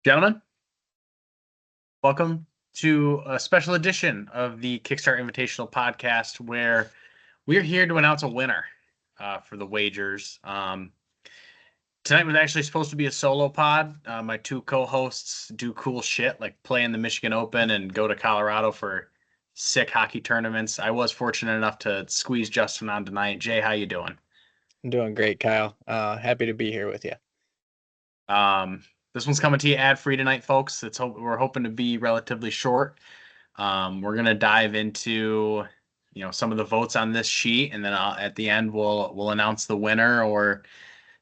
Gentlemen, welcome to a special edition of the Kickstarter Invitational podcast where we're here to announce a winner for the wagers. Tonight was actually supposed to be a solo pod. My two co-hosts do cool shit like play in the Michigan Open and go to Colorado for sick hockey tournaments. I was fortunate enough to squeeze Justin on tonight. Jay, how you doing? I'm doing great, Kyle. Happy to be here with you. This one's coming to you ad-free tonight, folks. We're hoping to be relatively short. We're gonna dive into some of the votes on this sheet, and then at the end we'll announce the winner, or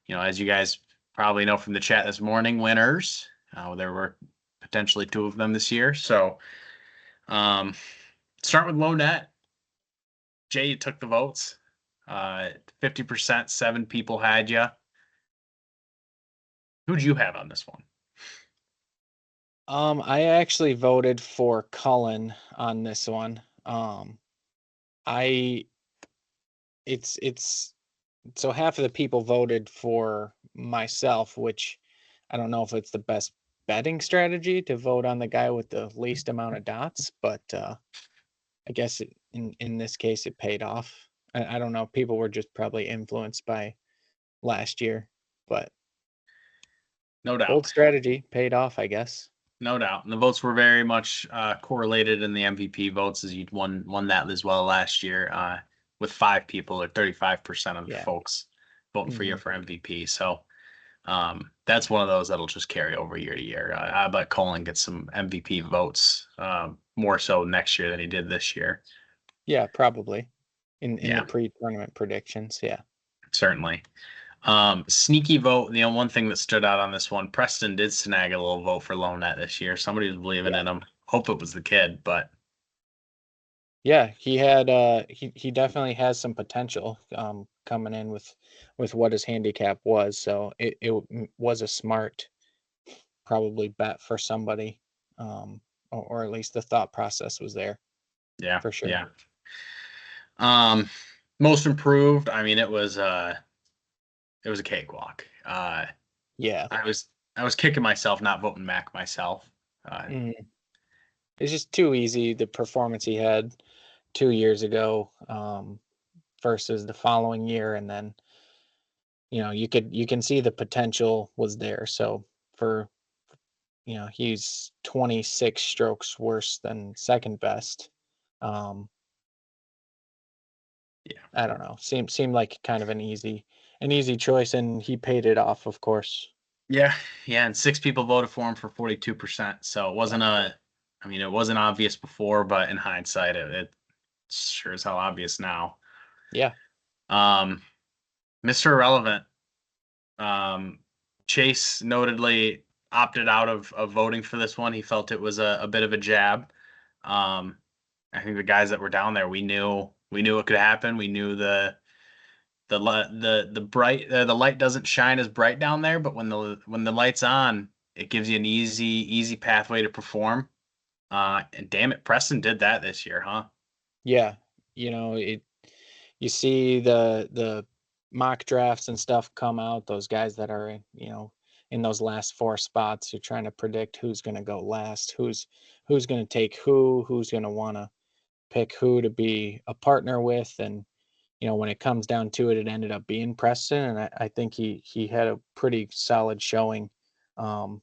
as you guys probably know from the chat this morning, winners. There were potentially two of them this year. So um, start with low net. Jay, you took the votes. 50%, 7 people had you. Who'd you have on this one? I actually voted for Cullen on this one. I it's so half of the people voted for myself, which I don't know if it's the best betting strategy to vote on the guy with the least amount of dots, but I guess in this case it paid off. I don't know. People were just probably influenced by last year, but No bold doubt. strategy paid off, I guess. No doubt. And the votes were very much correlated in the MVP votes, as you'd won that as well last year, with 5 people or 35% of the Yeah. folks voting for you Mhm. for MVP. So that's one of those that'll just carry over year to year. I bet Colin gets some MVP votes, more so next year than he did this year. Yeah, probably in the Yeah, pre-tournament predictions. Yeah. certainly. Sneaky vote. One thing that stood out on this one, Preston did snag a little vote for Lonette this year. Somebody was believing Yeah. in him. Hope it was the kid, but Yeah, he definitely has some potential coming in with what his handicap was. So it was a smart probably bet for somebody. Or at least the thought process was there yeah, for sure. yeah. Um, Most improved. I mean, it was a cakewalk. Yeah. I was I was kicking myself not voting Mac myself. Uh, Mhm. It's just too easy the performance he had 2 years ago versus the following year, and then you can see the potential was there. So for he's 26 strokes worse than second best. um yeah, I don't know, seemed like kind of an easy choice, and he paid it off, of course. yeah, yeah. And 6 people voted for him for 42%. So it Yeah. wasn't I mean, it wasn't obvious before, but in hindsight, it sure is how obvious now. Yeah. Um, Mr. Irrelevant. Um, Chase notedly opted out of voting for this one. He felt it was a bit of a jab. Um, I think the guys that were down there, we knew it could happen. We knew the light doesn't shine as bright down there, but when the light's on, it gives you an easy pathway to perform. And damn it, Preston did that this year, huh? Yeah. It you see the mock drafts and stuff come out, those guys that are in those last four spots, you're trying to predict who's going to go last, who's going to take who's going to want to pick who to be a partner with. And when it comes down to it, it ended up being Preston, and I think he had a pretty solid showing um,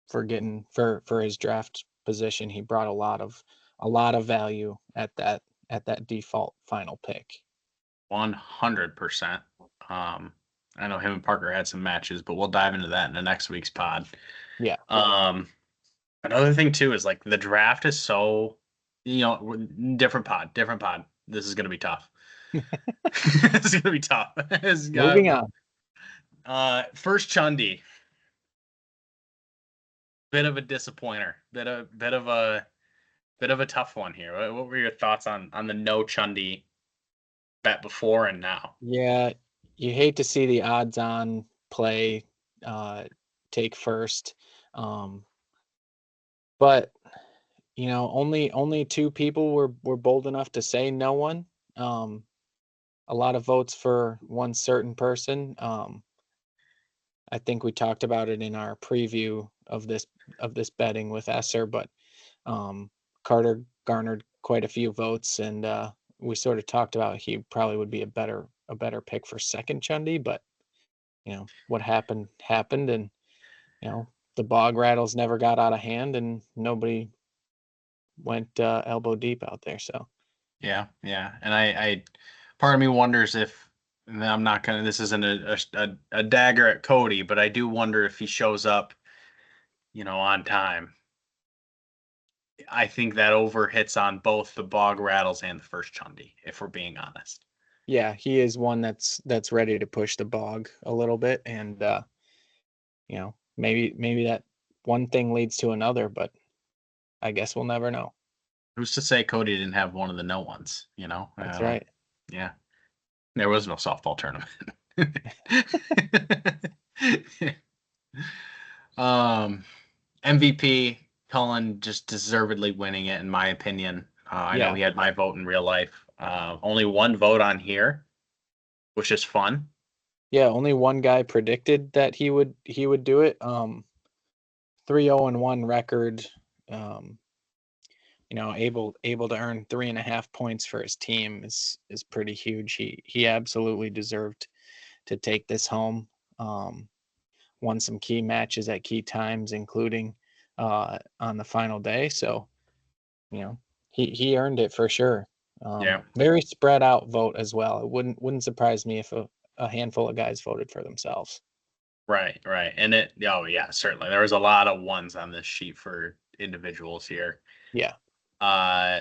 for getting for his draft position. He brought a lot of value at that default final pick. 100%. Um, I know him and Parker had some matches, but we'll dive into that in the next week's pod. Yeah. Um, Another thing too is like the draft is so, different pod, different pod. This is gonna be tough. This is gonna be tough. Moving on. First Chundy, bit of a disappointer, bit of a tough one here. What were your thoughts on the no Chundy bet before and now? Yeah, you hate to see the odds on play uh take first. Um but only two people were bold enough to say no one. Um a lot of votes for one certain person. I think we talked about it in our preview of this betting with Esser, but um, Carter garnered quite a few votes, and we sort of talked about he probably would be a better pick for second Chundy, but what happened happened, and the bog rattles never got out of hand, and nobody went elbow deep out there. So Yeah, yeah. And I part of me wonders if, and I'm not gonna, this isn't a dagger at Cody, but I do wonder if he shows up, on time. I think that over hits on both the bog rattles and the first Chundy, if we're being honest. yeah, he is one that's ready to push the bog a little bit, and maybe that one thing leads to another, but I guess we'll never know. Who's to say Cody didn't have one of the no ones, I That's don't, right. yeah. There was no softball tournament. um, MVP, Cullen just deservedly winning it, in my opinion. I know Yeah. he had my vote in real life. Only one vote on here, which is fun. Yeah, only one guy predicted that he would do it. 3-0-1 record. Um, able to earn 3.5 points for his team is pretty huge. He absolutely deserved to take this home. Won some key matches at key times, including on the final day. So he earned it for sure. Yeah, Very spread out vote as well. It wouldn't surprise me if a handful of guys voted for themselves. right, right. And oh yeah, certainly. There was a lot of ones on this sheet for individuals here. Yeah. Uh,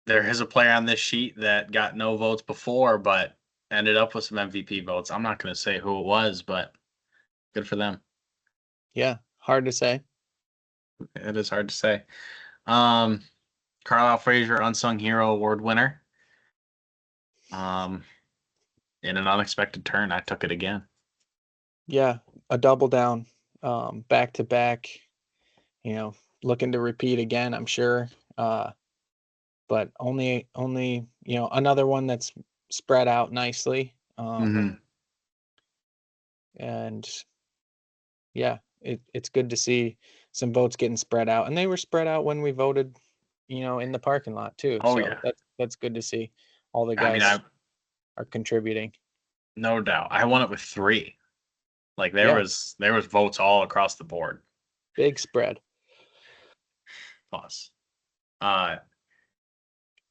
there is a player on this sheet that got no votes before, but ended up with some MVP votes. I'm not going to say who it was, but good for them. Yeah. Hard to say. It is hard to say. Um, Carlisle Fraser, Unsung Hero Award winner. Um, in an unexpected turn, I took it again. Yeah. A double down, back to back, looking to repeat again, I'm sure. But only, another one that's spread out nicely. Hmm. And yeah, it's good to see some votes getting spread out, and they were spread out when we voted, in the parking lot too. Oh So yeah. that's good to see. All the I mean, I guys are contributing. no doubt. I won it with three. Like Yeah, there was votes all across the board. big spread. Plus, uh,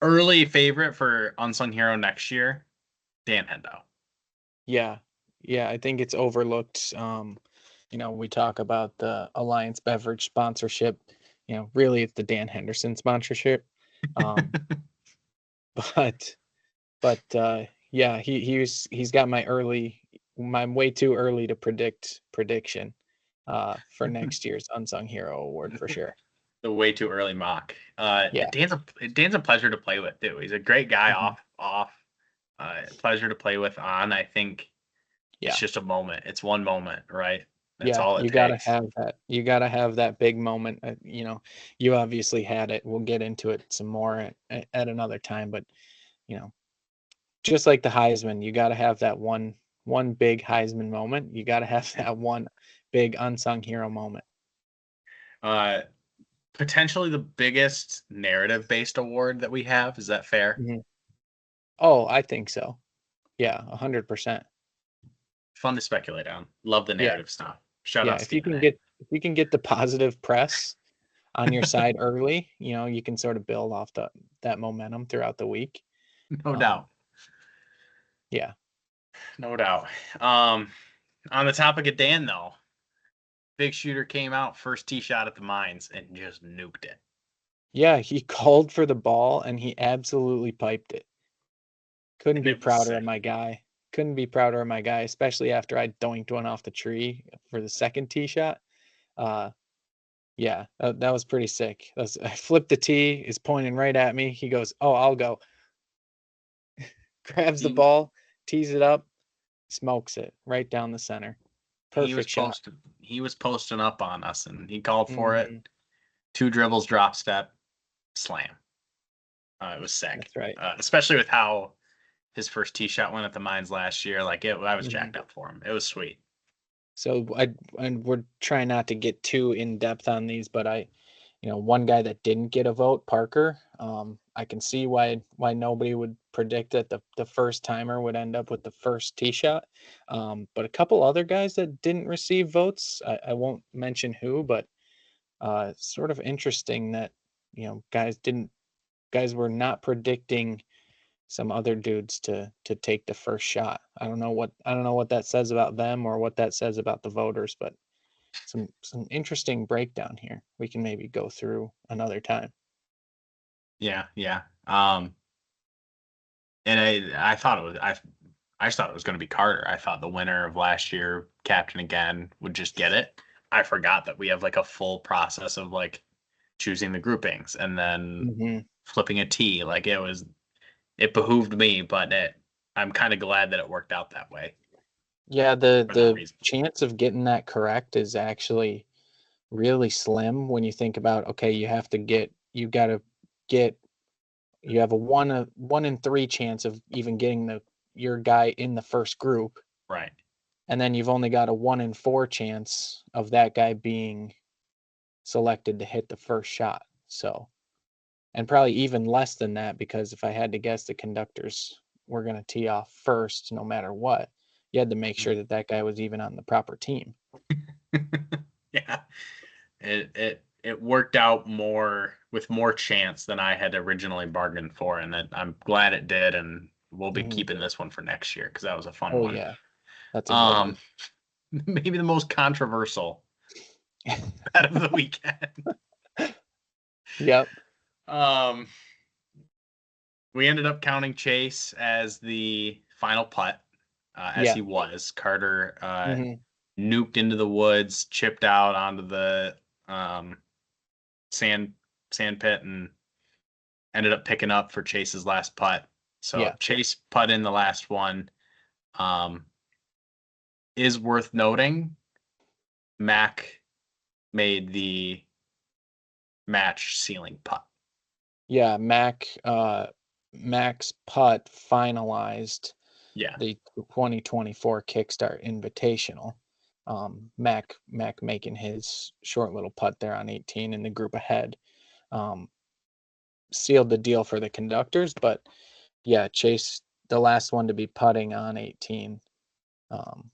early favorite for Unsung Hero next year, Dan Hendo. Yeah, yeah, I think it's overlooked. We talk about the Alliance Beverage sponsorship. Really, it's the Dan Henderson sponsorship. Um, but yeah, he's got my way too early to prediction for next year's Unsung Hero Award for sure. The way too early mock. Yeah. Dan's a pleasure to play with too. He's a great guy Mhm. off. Pleasure to play with on. I think it's Yeah. just a moment. It's one moment, right? That's Yeah, all it you gotta takes. have that. You gotta have that big moment. You obviously had it. We'll get into it some more at another time, but you know, just like the Heisman, you gotta have that one big Heisman moment. You gotta have that one big unsung hero moment. Uh, Potentially the biggest narrative based award that we have. Is that fair? Mhm. Oh, I think so. Yeah, 100%. Fun to speculate on. Love the Yeah, narrative stuff. Shout yeah. out Stephen A. If you can get the positive press on your side early, you can sort of build off that momentum throughout the week. No Um, doubt. yeah, No doubt. Um, on the topic of Dan though, big shooter came out first tee shot at the mines and just nuked it. yeah. He called for the ball and he absolutely piped it. Couldn't And be it was prouder of sick. my guy. Couldn't be prouder of my guy, especially after I doinked one off the tree for the second tee shot. Uh, yeah, that was pretty sick. I flipped the tee, is pointing right at me. He goes, "Oh, I'll go." Grabs the He ball, tees it up, smokes it right down the center. Perfect shot. he was posting up on us and he called for it. Hmm. Two dribbles, drop step, slam. It was sick. That's right. Especially with how his first tee shot went at the mines last year. Like I was Hmm. jacked up for him. It was sweet. So and we're trying not to get too in depth on these, but one guy that didn't get a vote, Parker. I can see why nobody would predict that the first timer would end up with the first tee shot. But a couple other guys that didn't receive votes, I won't mention who, but it's sort of interesting that guys were not predicting some other dudes to take the first shot. I don't know what that says about them or what that says about the voters, but some interesting breakdown here. We can maybe go through another time. Yeah, yeah. And I thought it was I just thought it was going to be Carter. I thought the winner of last year, captain again, would just get it. I forgot that we have like a full process of like choosing the groupings and then Hmm. flipping a T. Like it behooved me, but I'm kind of glad that it worked out that way Yeah, the for that the reason. chance of getting that correct is actually really slim when you think about, okay, you have a 1 in 3 chance of even getting your guy in the first group, Right. and then you've only got a 1 in 4 chance of that guy being selected to hit the first shot. So, and probably even less than that, because if I had to guess, the conductors were going to tee off first no matter what. You had to make sure that that guy was even on the proper team. Yeah. It worked out more with more chance than I had originally bargained for, and I'm glad it did, and we'll be Hmm. keeping this one for next year because that was a fun Oh one. yeah, that's a good Um, one. maybe the most controversial bet of the weekend. Yep. Um, we ended up counting Chase as the final putt, as Yeah. he was. Carter Hmm. nuked into the woods, chipped out onto the um, sand sand pit, and ended up picking up for Chase's last putt. So Yeah. Chase put in the last one. Um, is worth noting. Mac made the match ceiling putt. Yeah. Mac's putt finalized Yeah, the 2024 Kickstart Invitational. Mac making his short little putt there on 18 in the group ahead. Um, Sealed the deal for the conductors, but yeah, Chase, the last one to be putting on 18, um,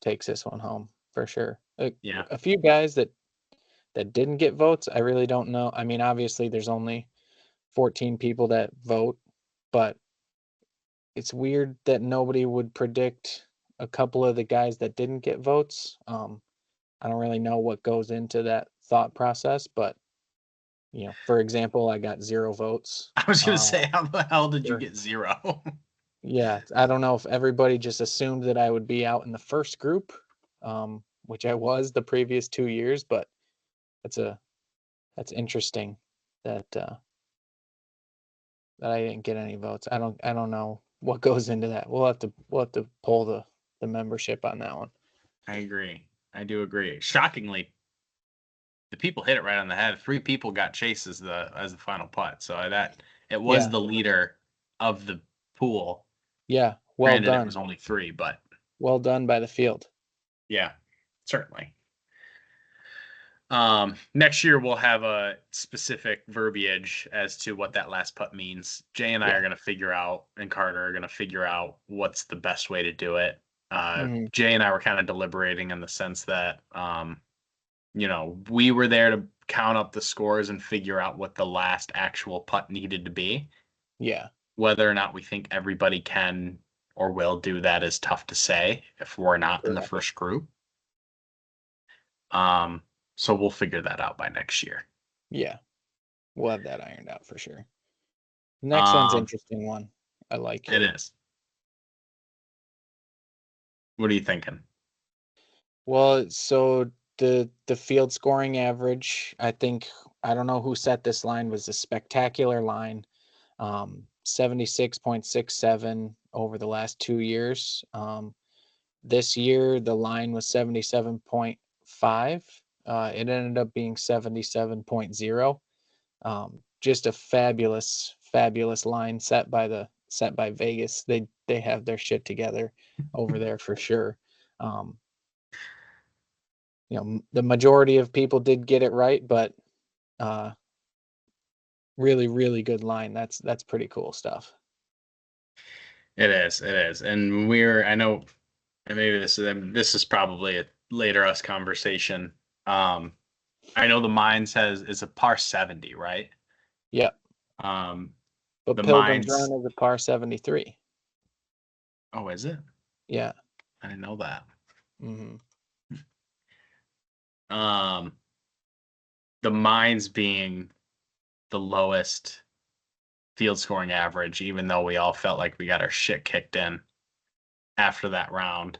takes this one home for sure. yeah. A few guys that didn't get votes, I really don't know. I mean, obviously there's only 14 people that vote, but it's weird that nobody would predict a couple of the guys that didn't get votes. I don't really know what goes into that thought process, but for example, I got 0 votes. I was gonna Uh, say, how the hell did you for get zero? Yeah, I don't know if everybody just assumed that I would be out in the first group, which I was the previous 2 years, but that's a that's interesting that that I didn't get any votes. I don't know what goes into that. We'll have to pull the membership on that one. I agree. I do agree. Shockingly, the people hit it right on the head. Three people got Chase as the final putt. So that it was Yeah, the leader of the pool. yeah, well Granted, it done, was only three, but well done by the field. yeah, certainly. Next year we'll have a specific verbiage as to what that last putt means. Jay and I are Yeah. going to figure out, and Carter are going to figure out what's the best way to do it. Hmm. Jay and I were kind of deliberating in the sense that, we were there to count up the scores and figure out what the last actual putt needed to be. Yeah. Whether or not we think everybody can or will do that is tough to say if we're not in the Correct. first group. Um, so we'll figure that out by next year. Yeah, we'll have that ironed out for sure. Next one's Um, interesting one. I like. it is. What are you thinking? Well, so the field scoring average, I don't know who set this line, was a spectacular line. 76.67 over the last 2 years. This year the line was 77.5. It ended up being 77.0. Just a fabulous line set by Vegas. They have their shit together over there for sure. Um, the majority of people did get it right, but really, really good line. That's pretty cool stuff. It is. And I know, and maybe this is probably a later us conversation. I know the mine says it's a par 70, right? Yeah. Um, But the Pilgrim's mines. Run is a par 73. Oh, is it? Yeah. I didn't know that. Hmm. Um, the mines being the lowest field scoring average, even though we all felt like we got our shit kicked in after that round.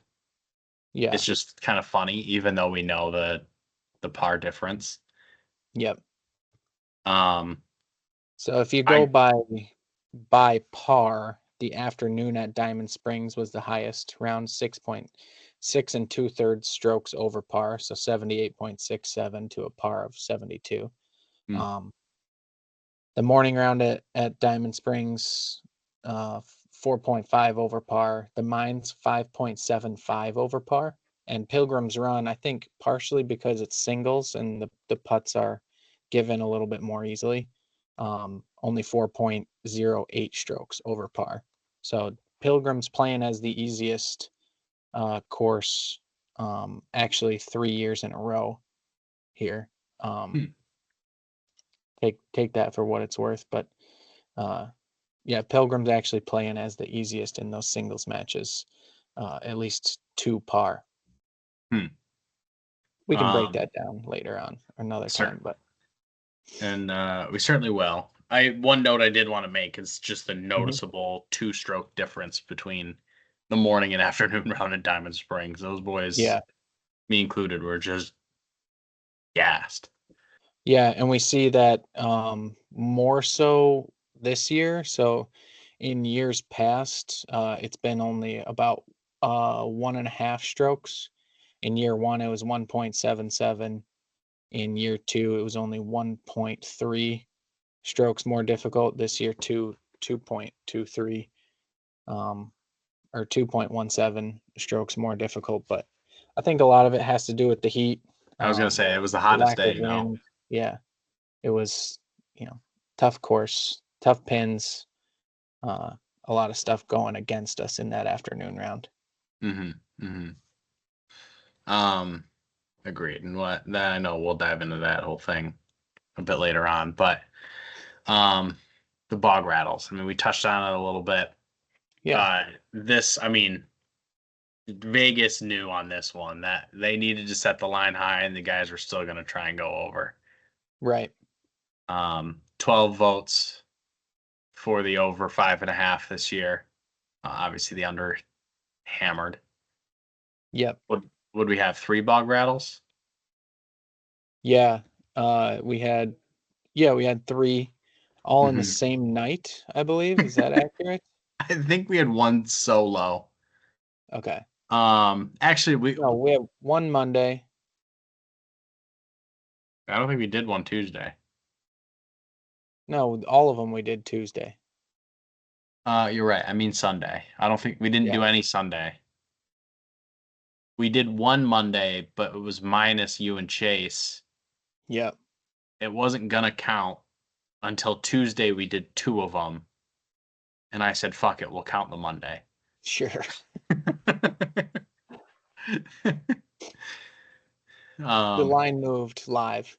Yeah. It's just kind of funny, even though we know the par difference. Yep. Um, So if you go I by par, the afternoon at Diamond Springs was the highest, round 6.6 and 2/3 strokes over par, so 78.67 to a par of 72. hmm, Um, the morning round at Diamond Springs, 4.5 over par. The Mines 5.75 over par, and Pilgrim's Run, I think partially because it's singles and the putts are given a little bit more easily. Only 4.08 strokes over par. So Pilgrim's playing as the easiest course, actually 3 years in a row here. Um, hmm. take that for what it's worth, but uh, yeah, Pilgrim's actually playing as the easiest in those singles matches, at least to par. Hmm. We can break Um, that down later on another cer- time, but and we certainly will. One note I did want to make is just the Mhm. noticeable two-stroke difference between the morning and afternoon round in Diamond Springs. Those boys, Yeah, me included, were just gassed. yeah, and we see that more so this year. So in years past, it's been only about 1.5 strokes. In year one, it was 1.77. In year two, it was only 1.3 strokes more difficult. This year, 2.23, um, or 2.17 strokes more difficult. But I think a lot of it has to do with the heat, I was gonna say it was the the hottest lack day, of you know. wind. Yeah, it was, tough course, tough pins, uh, a lot of stuff going against us in that afternoon round. Hmm. Hmm. Um, Agreed. And what that I know we'll dive into that whole thing a bit later on, but um, the bog rattles. I mean, we touched on it a little bit. Yeah, I mean, Vegas knew on this one that they needed to set the line high, and the guys were still going to try and go over. right. 12 votes for the over 5.5 this year. Obviously, the under hammered. Yep. Would we have three bog rattles? Yeah. We had, yeah, we had three all in the Hmm. same night, I believe. Is that accurate? I think we had one solo. Okay. Actually, we No, we have one Monday. I don't think we did one Tuesday. No, all of them we did Tuesday. You're right. I mean Sunday. I don't think we didn't Yeah. do any Sunday. We did one Monday, but it was minus you and Chase. Yep. It wasn't gonna count until Tuesday. We did two of them, and I said, "Fuck it, we'll count the Monday." Sure. The um, line moved live.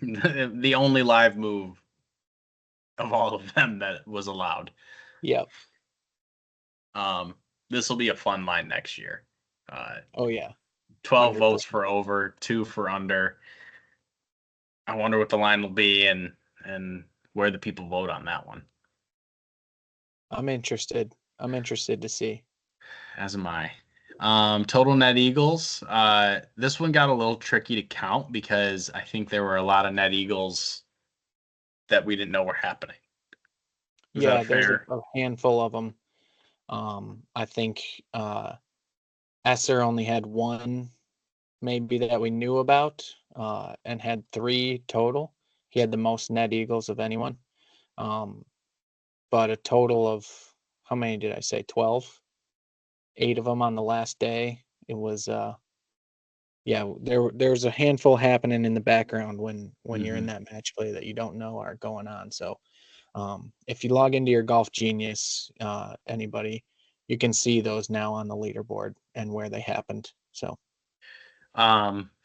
the only live move of all of them that was allowed. Yep. Um, this will be a fun line next year. Uh, Oh yeah. 12 votes 100%. for over, two for under. I wonder what the line will be and where the people vote on that one. I'm interested. I'm interested to see. As am I. Total net eagles. This one got a little tricky to count because I think there were a lot of net eagles that we didn't know were happening. Is that a Yeah, there's a, fair? a handful of them. I think Esser only had one maybe that we knew about, and had three total. He had the most net eagles of anyone. Um, but a total of, how many did I say? 12? 8 of them on the last day. It was Yeah, there's a handful happening in the background when you're in Mhm. that match play that you don't know are going on. So if you log into your Golf Genius, anybody, you can see those now on the leaderboard and where they happened. So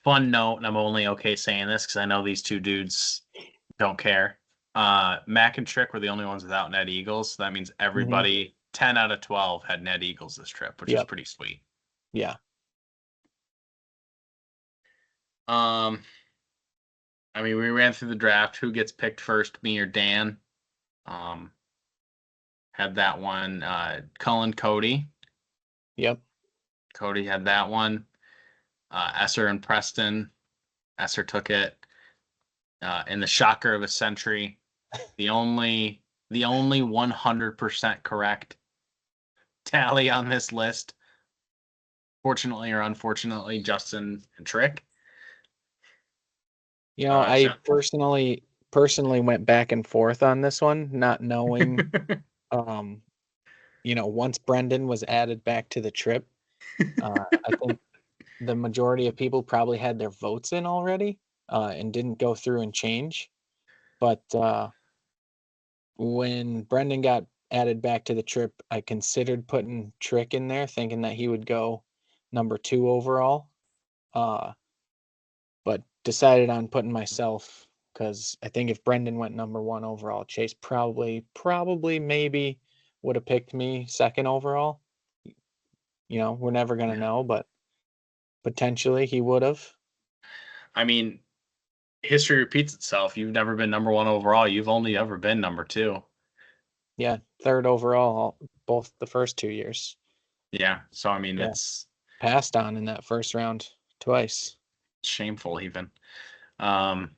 Fun note, and I'm only okay saying this because I know these two dudes don't care. Mac and Trick were the only ones without net eagles. So that means mhm, everybody 10 out of 12 had net eagles this trip, which is yep, pretty sweet. yeah, Um, I mean, we ran through the draft. Who gets picked first, me or Dan? Um, had that one. Cullen, Cody. yep. Cody had that one. Esser and Preston. Esser took it. In the shocker of a century, the only 100% correct tally on this list, fortunately or unfortunately, Justin and Trick. I personally went back and forth on this one, not knowing, um, once Brendan was added back to the trip, I think the majority of people probably had their votes in already, and didn't go through and change. But when Brendan got added back to the trip, I considered putting Trick in there, thinking that he would go number 2 overall. Uh, but decided on putting myself because I think if Brendan went number 1 overall, Chase probably maybe would have picked me second overall. We're never gonna Yeah. know, but potentially he would have. I mean, history repeats itself. You've never been number one overall. You've only ever been number two. Yeah, third overall both the first 2 years. Yeah. So, I mean, Yeah, it's passed on in that first round twice. shameful, even. Um,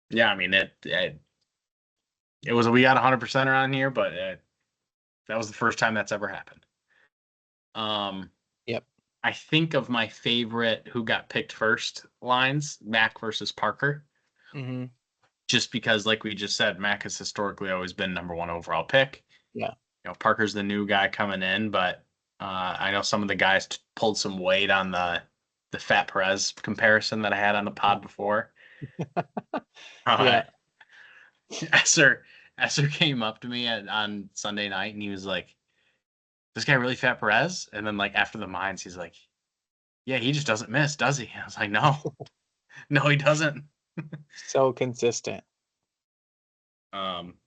yeah, I mean, it was, we got 100% around here, but that was the first time that's ever happened. Um, Yep. I think of my favorite who got picked first lines, Mac versus Parker, Mhm. just because, like we just said, Mac has historically always been number one overall pick. Yeah. Parker's the new guy coming in, but I know some of the guys pulled some weight on the Fat Perez comparison that I had on the pod before. Uh, Yeah. Esser Esser came up to me on Sunday night and he was like, "This guy really Fat Perez?" And then like after the mines, he's like, "Yeah, he just doesn't miss, does he?" I was like, "No, no, he doesn't." So consistent. Um,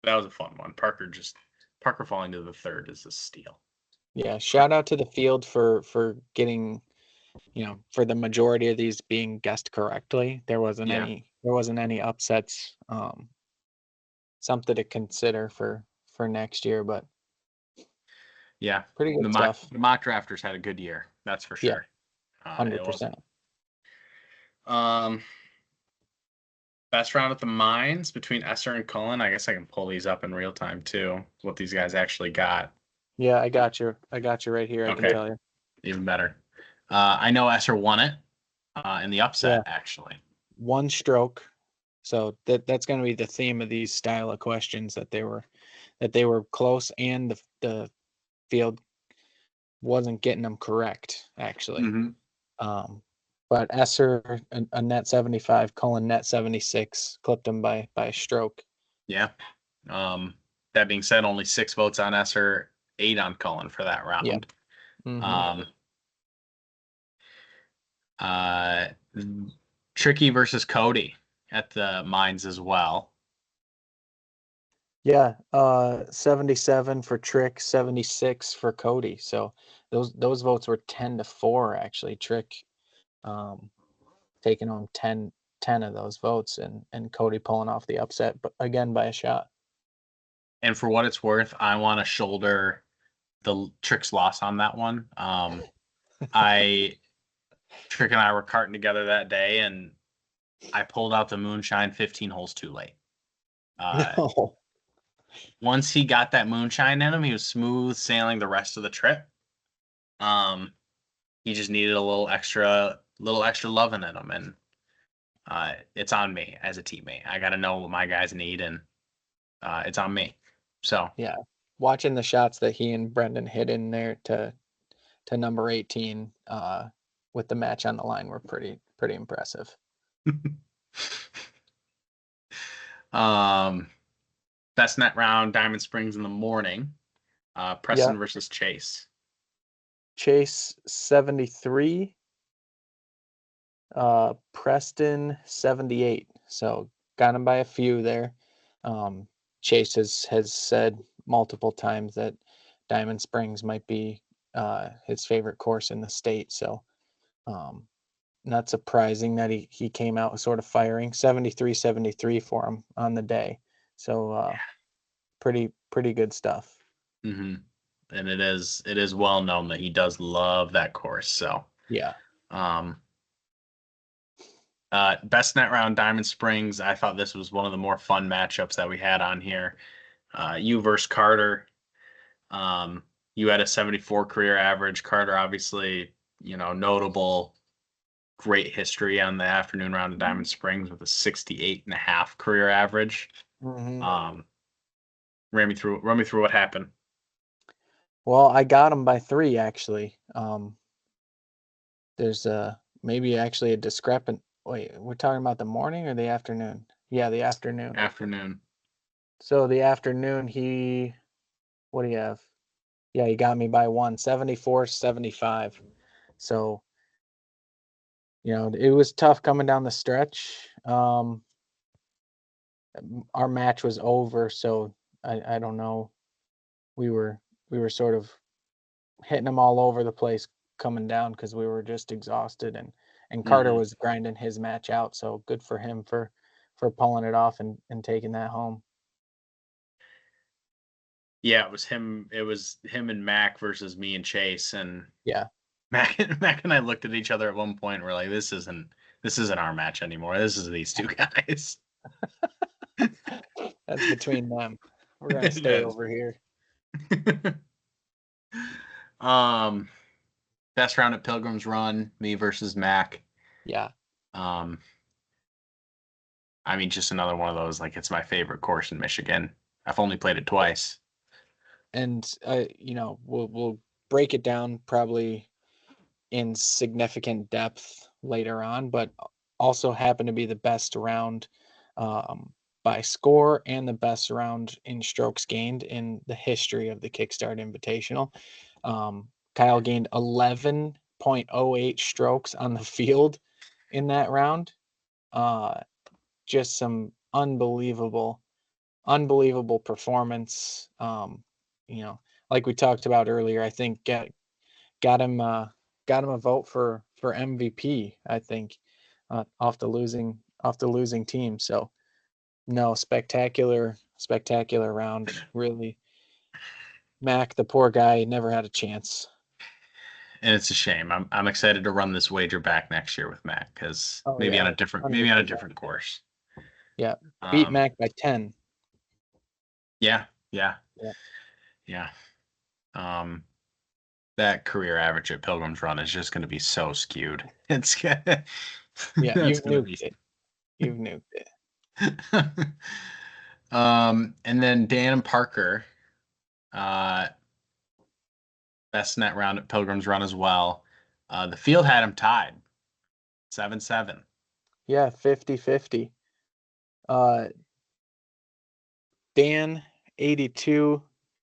that was a fun one. Parker falling to the third is a steal. Yeah, shout out to the field for getting, for the majority of these being guessed correctly. Yeah, There wasn't any upsets. Something to consider for next year, but yeah. pretty The good mock stuff. the mock drafters had a good year, that's for Yeah, sure. It wasn't 100%. um best round at the mines between Esser and Cullen. I guess I can pull these up in real time too. What these guys actually got. Yeah, I got you. I got you right here. I can Okay, tell you. even better. I know Esser won it in the Yeah, upset actually. one stroke. So that's going to be the theme of these style of questions that they were close and the field wasn't getting them correct actually. Hmm. Um, but Esser a net 75, Cullen net 76, clipped him by a stroke. Yeah. Um, that being said, only 6 votes on Esser, 8 on Cullen for that Yep. round. Hmm. Um, uh, Tricky versus Cody at the mines as well. Yeah. 77 for Trick, 76 for Cody. So those votes were 10-4 actually. Trick um taking home 10 of those votes and Cody pulling off the upset, but again by a shot. And for what it's worth, I want to shoulder the Trick's loss on that one. I Trick and I were carting together that day, and I pulled out the moonshine 15 holes too late. Uh, No. Once he got that moonshine in him, he was smooth sailing the rest of the trip. Um, he just needed a little extra loving in him, and it's on me as a teammate. I got to know what my guys need, and it's on me. So Yeah. Watching the shots that he and Brendan hit in there to number 18, with the match on the line were pretty impressive. Best net round, Diamond Springs in the morning. Yeah, Preston versus Chase. Chase 73, Preston 78. So got him by a few there. Chase has said multiple times that Diamond Springs might be his favorite course in the state. So um, not surprising that he came out sort of firing 73 for him on the day. So pretty good stuff. Mm-hmm. And it is well known that he does love that course. So Yeah. um, best net round, Diamond Springs. I thought this was one of the more fun matchups that we had on here. You versus Carter. You had a 74 career average. Carter, obviously, notable, great history on the afternoon round of Diamond Springs with a 68.5 career average. Hmm. Run me through what happened. Well, I got him by 3 actually. There's maybe actually a discrepant. Wait, we're talking about the morning or the afternoon? Yeah, the afternoon. Afternoon. So the afternoon, what do you have? Yeah, he got me by 1, 74-75. So, it was tough coming down the stretch. Our match was over, so I don't know. We were sort of hitting them all over the place coming down because we were just exhausted, and Carter Mm-hmm. was grinding his match out. So good for him for pulling it off and taking that home. Yeah, it was him. It was him and Mac versus me and Chase, and Yeah, Mac and I looked at each other at one point. And we're like, this isn't our match anymore. This is these two guys. that's between them. We're gonna It stay is. over here. um, best round at Pilgrim's Run, me versus Mac. Yeah, Um, I mean, just another one of those. Like, it's my favorite course in Michigan. I've only played it twice. and we'll break it down probably in significant depth later on, but also happened to be the best round um, by score and the best round in strokes gained in the history of the Kickstart Invitational. Kyle gained 11.08 strokes on the field in that round. Just some unbelievable performance. Like we talked about earlier, I think got him a vote for MVP. I think off the losing team. So no, spectacular round. Really, Mac, the poor guy, never had a chance. And it's a shame. I'm excited to run this wager back next year with Mac because Oh maybe on yeah, a different maybe on a 100%. different course. Yeah, beat Um, Mac by 10. yeah, yeah, Yeah, yeah. Um, that career average at Pilgrim's Run is just going to be so skewed. It's gonna, yeah, that's you've going to nuked be. it. You've nuked it. And then Dan and Parker, uh, best net round at Pilgrim's Run as well. The field had him tied, 7-7. Yeah, 50-50. Uh, Dan 82,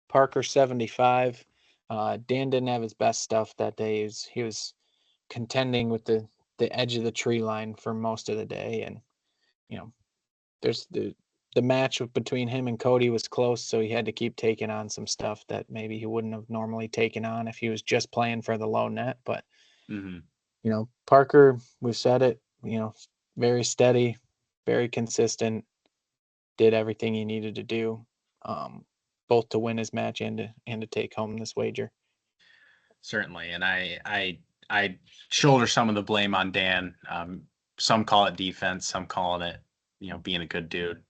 Parker 75. Dan didn't have his best stuff that day. He was contending with the edge of the tree line for most of the day, and you know, there's the match between him and Cody was close, so he had to keep taking on some stuff that maybe he wouldn't have normally taken on if he was just playing for the low net. But Mm-hmm. Parker, we've said it, very steady, very consistent, did everything he needed to do, both to win his match and to take home this wager. Certainly, and I shoulder some of the blame on Dan. Some call it defense, some calling it, being a good dude.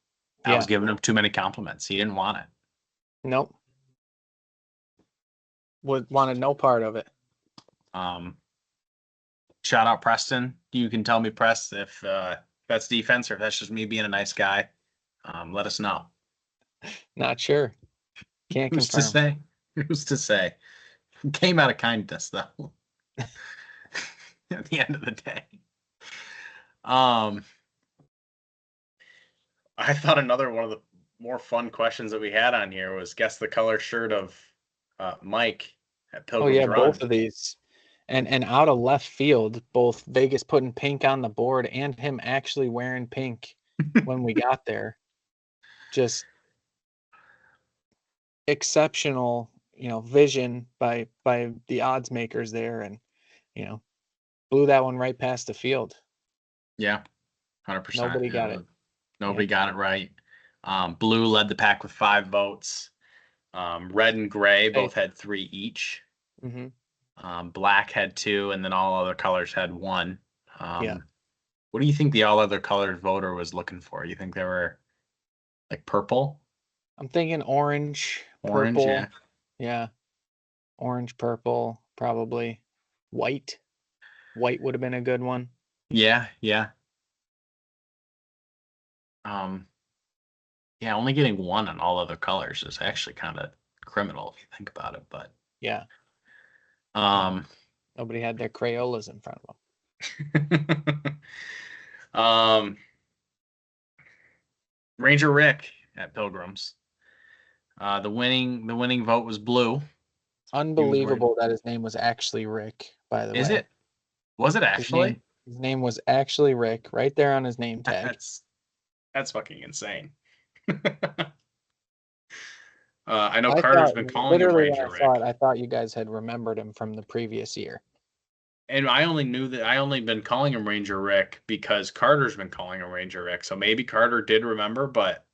I was Yeah, giving him too many compliments. He didn't want it. nope, wanted no part of it. Um, Shout out Preston. You can tell me, Press, if that's defense or if that's just me being a nice guy. Let us know. Not sure. Can't Who's to confirm. say? Who's to say? Came out of kindness though. at the end of the day. Um, I thought another one of the more fun questions that we had on here was guess the color shirt of Mike at Oh Pilgrim's yeah, Run. both of these. And out of left field, both Vegas putting pink on the board and him actually wearing pink when we got there. Just exceptional, vision by the odds makers there, and you know, blew that one right past the field. Yeah, 100%. Nobody got it. Nobody Yeah. got it right. Blue led the pack with 5 votes. Red and gray Hey. both had 3 each. Mm-hmm. Black had 2, and then all other colors had 1. Yeah. What do you think the all other colors voter was looking for? You think they were like purple, I'm thinking orange, orange? Yeah, purple. Yeah. Orange, purple, probably. White. White would have been a good one. yeah. Um, yeah. Only getting 1 on all other colors is actually kind of criminal if you think about it. But Yeah. um, Nobody had their Crayolas in front of um, Ranger Rick at Pilgrims. The winning vote was blue. He was wearing. Unbelievable that his name was actually Rick, by the Is way. it? Was it His name actually? his name was actually Rick right there on his name tag. That's that's fucking insane. I know I Carter's thought been calling him literally when Ranger I saw it, Rick, I thought you guys had remembered him from the previous year. and I only been calling him Ranger Rick because Carter's been calling him Ranger Rick. So maybe Carter did remember, but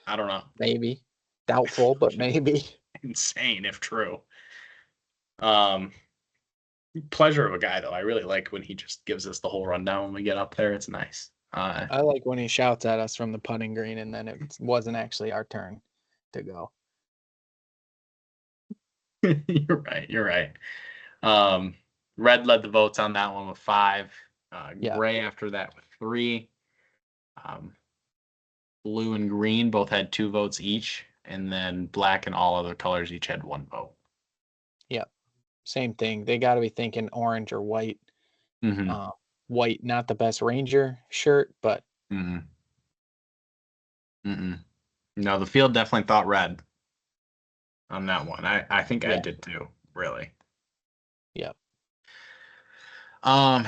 I don't know. Maybe. Doubtful, but maybe. Insane if true. Um, Pleasure of a guy though. I really like when he just gives us the whole rundown when we get up there. It's nice. I like when he shouts at us from the putting green and then it wasn't actually our turn to go. You're right. You're right. Um, Red led the votes on that one with 5. Yeah. Gray after that with 3. Um, Blue and green both had 2 votes each, and then black and all other colors each had 1 vote. Yeah. Same thing. They got to be thinking orange or white. Mm-hmm. Uh, White, not the best Ranger shirt, but Mm-hmm. Mm-mm. No, the field definitely thought red on that one. I think I yeah. did too, really. Yeah. Um,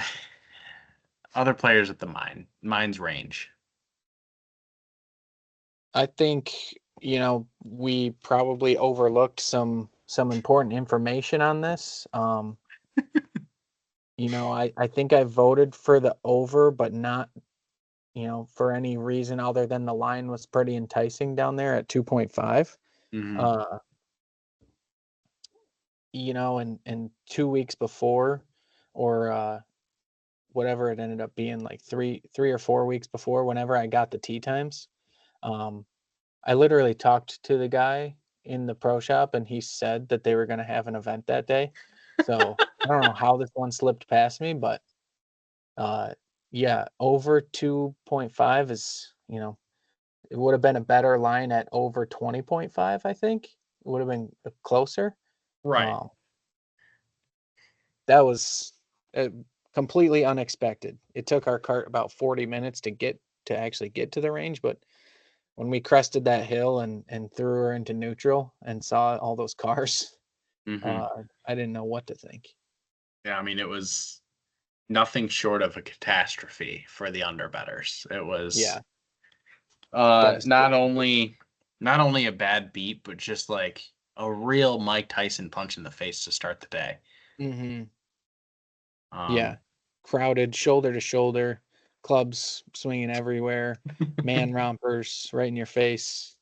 Other players at the mine's range. I think, we probably overlooked some important information on this. I think I voted for the over, but not, for any reason other than the line was pretty enticing down there at 2.5. Mm-hmm. Uh, and 2 weeks before, or whatever it ended up being, like 3 or 4 weeks before, whenever I got the tee times, um, I literally talked to the guy in the pro shop and he said that they were going to have an event that day. So I don't know how this one slipped past me, but uh, yeah, over 2.5 is, it would have been a better line at over 20.5, I think. It would have been closer. Right. Um, that was completely unexpected. It took our cart about 40 minutes to actually get to the range, but when we crested that hill and threw her into neutral and saw all those cars, Mm-hmm. I didn't know what to think. Yeah, I mean it was nothing short of a catastrophe for the underbetters. It was Yeah, uh not devastating. only not only a bad beat, but just like a real Mike Tyson punch in the face to start the day. Hmm. Um, Yeah, crowded, shoulder to shoulder, clubs swinging everywhere, man rompers right in your face.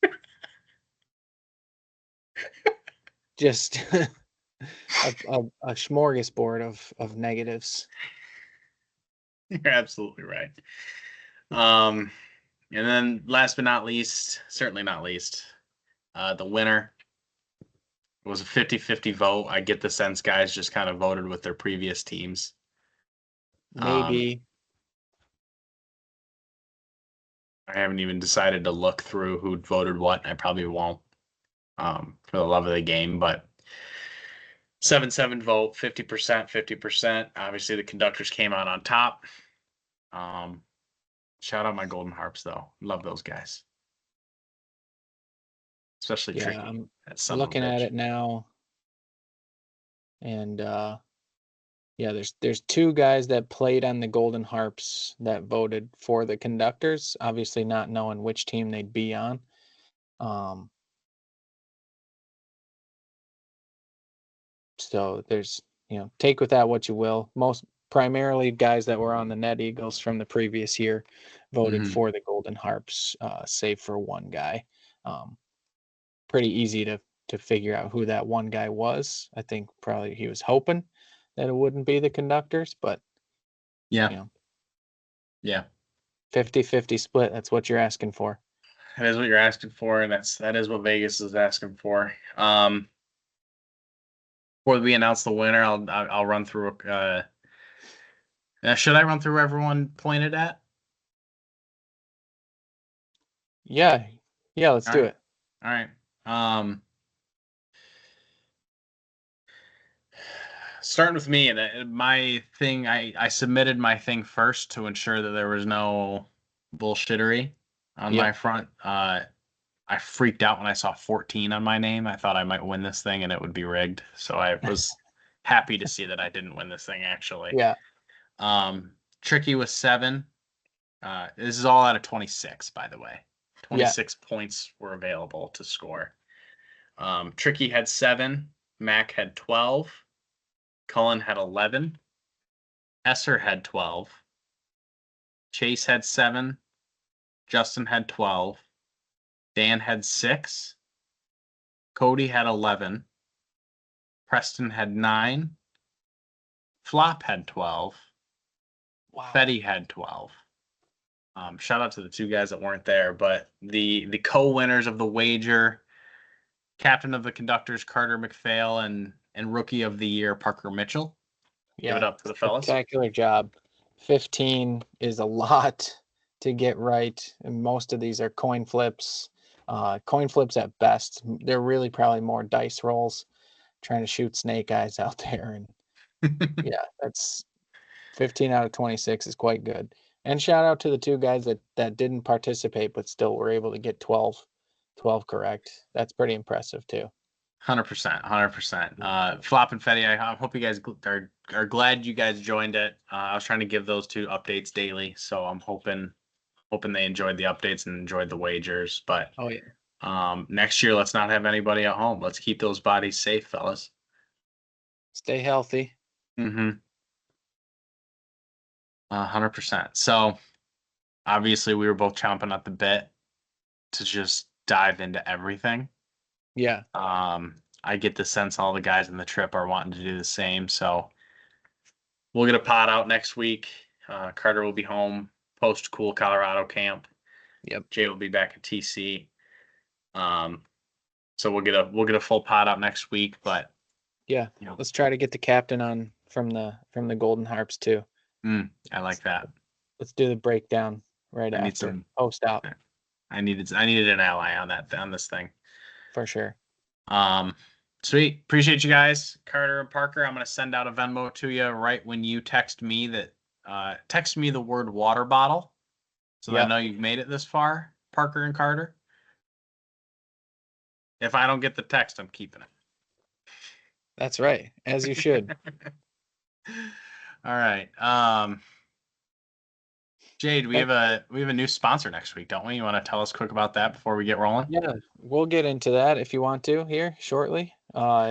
Just a smorgasbord of negatives. you're absolutely right. Um, and then last but not least, certainly not least, the winner was a 50-50 vote. I get the sense guys just kind of voted with their previous teams. Um, Maybe. I haven't even decided to look through who voted what. I probably won't, for the love of the game, but 7-7 vote, 50%, 50%. Obviously, the conductors came out on top. Shout out my Golden Harps, though. Love those guys. Especially Yeah, Tricky. I'm That son of a looking at bitch. it now, and yeah, there's two guys that played on the Golden Harps that voted for the conductors, obviously not knowing which team they'd be on. Um, so there's, take with that what you will. Most primarily guys that were on the Net Eagles from the previous year voted Mhm. for the Golden Harps, save for one guy. Um, Pretty easy to figure out who that one guy was. I think probably he was hoping that it wouldn't be the conductors, but Yeah. you know, Yeah. 50-50 split, that's what you're asking for. That is what you're asking for, and that is what Vegas is asking for. Before we announce the winner, I'll run through. Should I run through everyone pointed at? Yeah. Yeah, let's All do right. it. All right. Um, Starting with me, and my thing, I submitted my thing first to ensure that there was no bullshittery on my Yep. front. I freaked out when I saw 14 on my name. I thought I might win this thing and it would be rigged. So I was happy to see that I didn't win this thing actually. Yeah. Tricky was 7. This is all out of 26, by the way. Yeah. 26 points were available to score. Tricky had 7. Mac had 12. Cullen had 11. Esser had 12. Chase had 7. Justin had 12. Dan had 6. Cody had 11. Preston had 9. Flop had 12. Wow. Fetty had 12. Shout out to the two guys that weren't there, but the co-winners of the wager, captain of the conductors Carter McPhail and rookie of the year Parker Mitchell. Give it Yeah. up for the fellas. Spectacular job. 15 is a lot to get right, and most of these are coin flips. Coin flips at best. They're really probably more dice rolls, trying to shoot snake eyes out there. And yeah, that's 15 out of 26 is quite good. And shout out to the two guys that didn't participate but still were able to get 12 correct. That's pretty impressive too. 100%, 100%. Flop and Fetty, I hope you guys are glad you guys joined it. I was trying to give those two updates daily, so I'm hoping they enjoyed the updates and enjoyed the wagers. But Oh yeah. next year, let's not have anybody at home. Let's keep those bodies safe, fellas. Stay healthy. Mm-hmm. 100%. So obviously, we were both chomping at the bit to just dive into everything. Yeah. I get the sense all the guys in the trip are wanting to do the same. So we'll get a pod out next week. Carter will be home post cool Colorado camp. Yep. Jay will be back at TC. So we'll get a full pod out next week. But Yeah. Let's try to get the captain on from the Golden Harps too. I like that. Let's do the breakdown right I need after some. post out I needed an ally on this thing. for sure. Sweet. Appreciate you guys, Carter and Parker. I'm gonna send out a Venmo to you right when you text me the word water bottle, so that I Yep. know you've made it this far, Parker and Carter. If I don't get the text, I'm keeping it. That's right. As you should. All right. Jade, we have a new sponsor next week, don't we? You want to tell us quick about that before we get rolling? Yeah, we'll get into that if you want to here shortly.